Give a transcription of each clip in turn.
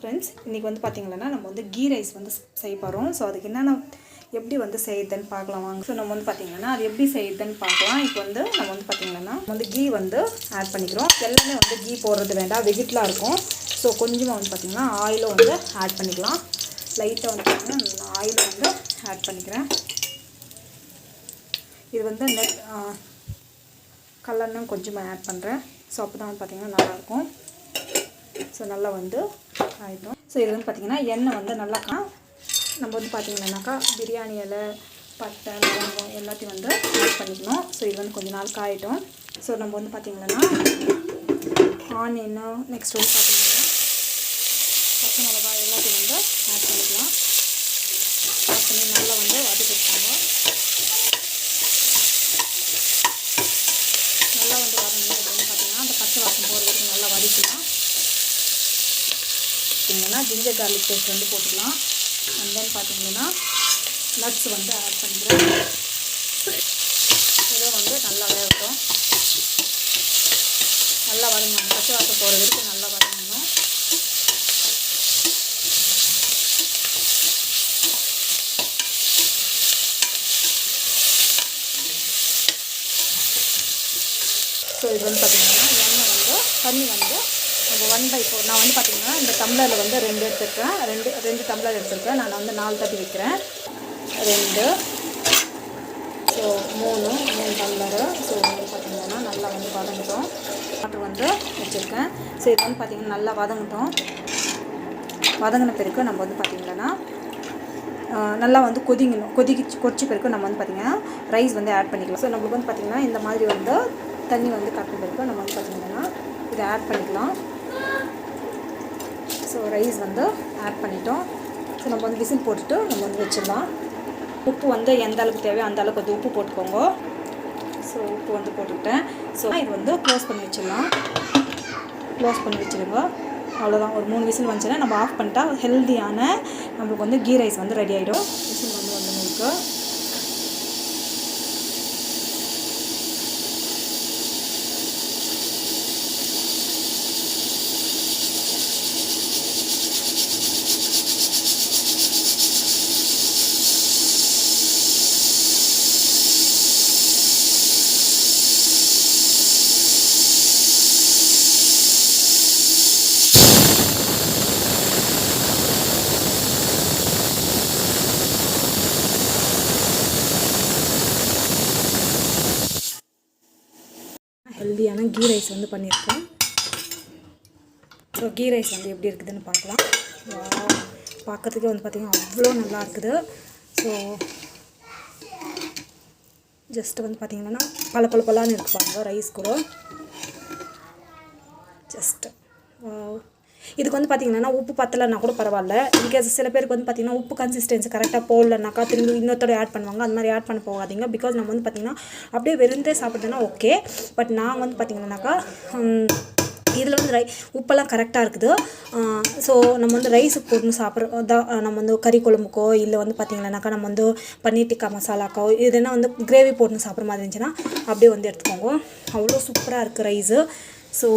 Friends, இன்றைக்கி வந்து பார்த்திங்கன்னா நம்ம வந்து கீ ரைஸ் வந்து செய்ய போகிறோம். ஸோ அதுக்கு என்னென்ன எப்படி வந்து செய்யுதுன்னு பார்க்கலாம் வாங்க. ஸோ நம்ம வந்து பார்த்திங்கன்னா அது எப்படி செய்யுதுன்னு பார்க்கலாம். இப்போ வந்து நம்ம வந்து பார்த்திங்கன்னா வந்து கீ வந்து ஆட் பண்ணிக்கிறோம். எல்லாமே வந்து கீ போடுறது வேண்டாம், வெஜிடலாக இருக்கும். ஸோ கொஞ்சமாக வந்து பார்த்திங்கன்னா ஆயிலும் வந்து ஆட் பண்ணிக்கலாம். லைட்டாக வந்து பார்த்திங்கன்னா நான் ஆயிலை வந்து ஆட் பண்ணிக்கிறேன். இது வந்து கல்லெண்ணெய் கொஞ்சமாக ஆட் பண்ணுறேன். ஸோ அப்போ தான் வந்து பார்த்திங்கன்னா நல்லாயிருக்கும். ஸோ நல்லா வந்து ஆகிடும். ஸோ இது வந்து பார்த்திங்கன்னா எண்ணெய் வந்து நல்லா நம்ம வந்து பார்த்திங்கன்னாக்கா பிரியாணி இலை, பட்டை, லவங்கம் எல்லாத்தையும் வந்து ஆட் பண்ணிக்கணும். ஸோ இது வந்து கொஞ்சம் நாள் காயிட்டும். ஸோ நம்ம வந்து பார்த்திங்கன்னா ஆனியனு, நெக்ஸ்ட் வந்து பார்த்திங்கன்னா பச்சை மிளகாய் எல்லாத்தையும் வந்து ஆட் பண்ணிக்கலாம். ஆட் பண்ணி நல்லா வந்து வதக்கிட்டாங்க. நல்லா வந்து வரணும் அப்படின்னு பார்த்திங்கன்னா அந்த பச்சை வாசம் போகிற வரைக்கும் நல்லா வதக்கலாம். பார்த்திங்கன்னா ஜிஞ்சர் கார்லிக் பேஸ்ட் வந்து போட்டுக்கலாம். அண்ட் தென் பார்த்திங்கன்னா நட்ஸ் வந்து ஆட் பண்ணிக்கிறேன். இதை வந்து நல்லா வேகட்டும். நல்லா வதங்கணும், பச்சை வாசம் போகிற வரைக்கும் நல்லா வதங்கணும். ஸோ இது வந்து பார்த்திங்கன்னா எண்ணெய் வந்து தண்ணி வந்து நம்ம 1/4 நான் வந்து பார்த்திங்கன்னா இந்த டம்ளரில் வந்து 2 எடுத்துருக்கேன். ரெண்டு டம்ளர் எடுத்துருக்கேன். நான் வந்து 4 தட்டி வைக்கிறேன். 2 ஸோ 3 டம்ளரு. ஸோ வந்து பார்த்திங்கன்னா நல்லா வந்து வதங்கட்டும். வாட்டர் வந்து வச்சுருக்கேன். ஸோ இது வந்து பார்த்திங்கன்னா நல்லா வதங்கட்டும். வதங்கின பிறகு நம்ம வந்து பார்த்திங்கன்னா நல்லா வந்து கொதிச்ச பிறகு நம்ம வந்து பார்த்திங்கன்னா ரைஸ் வந்து ஆட் பண்ணிக்கலாம். ஸோ நம்மளுக்கு வந்து பார்த்திங்கன்னா இந்த மாதிரி வந்து தண்ணி வந்து கட்டின பிறகு நம்ம வந்து பார்த்திங்கன்னா இதை ஆட் பண்ணிக்கலாம். ஸோ ரைஸ் வந்து ஆட் பண்ணிட்டோம். ஸோ நம்ம வந்து விசில் போட்டுட்டு நம்ம வந்து வச்சிடலாம். உப்பு வந்து எந்த அளவுக்கு தேவையோ அந்த அளவுக்கு வந்து உப்பு போட்டுக்கோங்க. ஸோ உப்பு வந்து போட்டுக்கிட்டேன். ஸோ இது வந்து க்ளோஸ் பண்ணி வச்சிடலாம். க்ளோஸ் பண்ணி வச்சுருங்க. அவ்வளோதான். ஒரு 3 விசில் வந்துச்சுன்னா நம்ம ஆஃப் பண்ணிட்டா ஹெல்த்தியான நம்மளுக்கு வந்து கீ ரைஸ் வந்து ரெடி ஆகிடும். விசில் வந்து உங்களுக்கு ஹெல்த்தியான கீ ரைஸ் வந்து பண்ணியிருக்கேன். ஸோ கீ ரைஸ் வந்து எப்படி இருக்குதுன்னு பார்க்கலாம். பார்க்கறதுக்கே வந்து பார்த்திங்கன்னா அவ்வளோ நல்லா இருக்குது. ஸோ ஜஸ்ட்டு வந்து பார்த்திங்கன்னா பலான்னு இருக்கு பாருங்க ரைஸ் கூட. ஜஸ்ட்டு இதுக்கு வந்து பார்த்திங்கன்னா உப்பு பத்தலைன்னா கூட பரவாயில்ல. இன்கேஸ் சில பேருக்கு வந்து பார்த்திங்கன்னா உப்பு கன்சிஸ்டன்சி கரெக்டாக போடலனாக்கா திரும்பி இன்னொருத்தோட ஆட் பண்ணுவாங்க. அந்த மாதிரி ஆட் பண்ண போகாதீங்க. பிகாஸ் நம்ம வந்து பார்த்திங்கன்னா அப்படியே வெறுந்தே சாப்பிட்றதுனா ஓகே. பட் நான் வந்து பார்த்திங்கன்னாக்கா இதில் வந்து உப்பெல்லாம் கரெக்டாக இருக்குது. ஸோ நம்ம வந்து ரைஸுக்கு போட்டு சாப்பிட்றோம். நம்ம வந்து கறி குழம்புக்கோ இல்லை வந்து பார்த்திங்கன்னாக்கா நம்ம வந்து பன்னீர் டிக்கா மசாலாக்கோ இதுனா வந்து கிரேவி போட்டு சாப்பிட்ற மாதிரி இருந்துச்சுன்னா அப்படியே வந்து எடுத்துக்கோங்க. அவ்வளோ சூப்பராக இருக்குது ரைஸு. ஸோ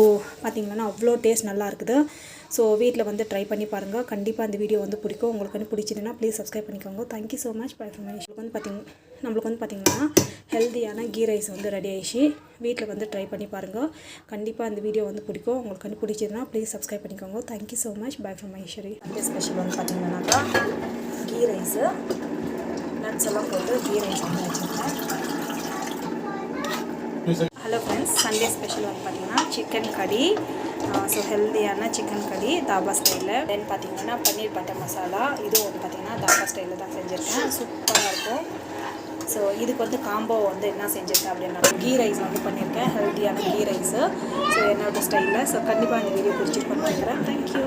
பார்த்திங்கன்னா அவ்வளோ டேஸ்ட் நல்லா இருக்குது. ஸோ வீட்டில் வந்து ட்ரை பண்ணி பாருங்கள். கண்டிப்பாக அந்த வீடியோ வந்து பிடிக்கும். உங்களுக்கு வந்து பிடிச்சதுன்னா ப்ளீஸ் சப்ஸ்கிரைப் பண்ணிக்கோங்க. Thank you so much. By from நம்மளுக்கு வந்து பார்த்திங்கன்னா ஹெல்த்தியான கீ ரைஸ் வந்து ரெடி ஆகிடுச்சு. வீட்டில் வந்து ட்ரை பண்ணி பாருங்கள். கண்டிப்பாக அந்த வீடியோ வந்து பிடிக்கும். உங்களுக்கு வந்து பிடிச்சதுன்னா ப்ளீஸ் சப்ஸ்கிரைப் பண்ணிக்கோங்க. Thank you so much. By from Ishari. அந்த ஸ்பெஷல் வந்து பார்த்திங்கன்னாக்கா கீ ரைஸு நட்ஸ் எல்லாம் போட்டு கீ ரைஸ் வந்து வச்சுருக்கேன். ஹலோ ஃப்ரெண்ட்ஸ், சண்டே ஸ்பெஷல் வந்து பார்த்திங்கன்னா சிக்கன் கறி. ஸோ ஹெல்த்தியான சிக்கன் கறி தாபா ஸ்டைலில். தென் பார்த்திங்கன்னா பன்னீர் பட்டர் மசாலா. இதுவும் வந்து பார்த்திங்கன்னா தாபா ஸ்டைலில் தான் செஞ்சுருக்கேன். சூப்பராக இருக்கும். ஸோ இதுக்கு வந்து காம்போ வந்து என்ன செஞ்சுருக்கேன் அப்படின்னா கீ ரைஸ் வந்து பண்ணியிருக்கேன். ஹெல்த்தியான கீ ரைஸு. ஸோ என்னோடய ஸ்டைலில். ஸோ கண்டிப்பாக இந்த வீடியோ பிடிச்சிருக்கேன்னு நினைக்கிறேன். தேங்க்யூ.